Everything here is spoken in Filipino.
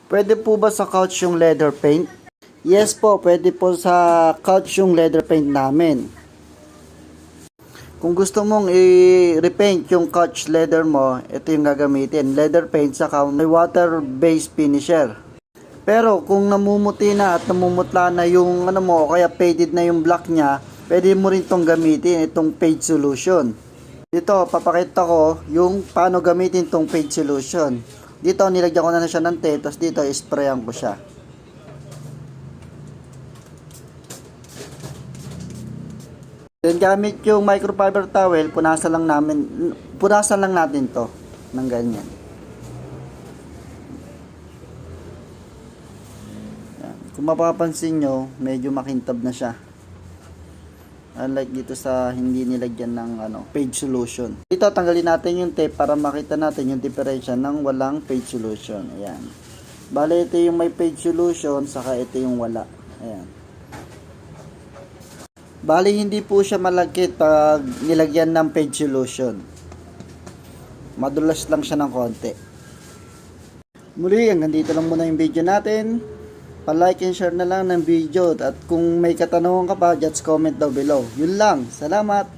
Pwede po ba sa couch yung leather paint? Yes po, pwede po sa couch yung leather paint namin. Kung gusto mong i-repaint yung couch leather mo, ito yung gagamitin. Leather paint saka may water-based finisher. Pero kung namumuti na at namumutla na yung ano mo, o kaya faded na yung black niya, pwede mo rin itong gamitin, itong fade solution. Dito, papakita ko yung paano gamitin itong fade solution. Dito, nilagyan ko na siya ng tape, tapos dito, isprayan ko siya. Then gamit yung microfiber towel, punasan lang natin to ng ganyan. Yan. Kung mapapansin nyo, medyo makintab na siya. Unlike dito sa hindi nilagyan ng page solution. Dito tanggalin natin yung tape para makita natin yung diferensya ng walang page solution. Ayan. Bale ito yung may page solution, saka ito yung wala. Ayan. Bali, hindi po siya malagkit pag nilagyan ng page solution. Madulas lang siya ng konti. Muli, hanggang dito lang muna yung video natin. Pa-like and share na lang ng video. At kung may katanungan ka pa, just comment down below. Yun lang. Salamat!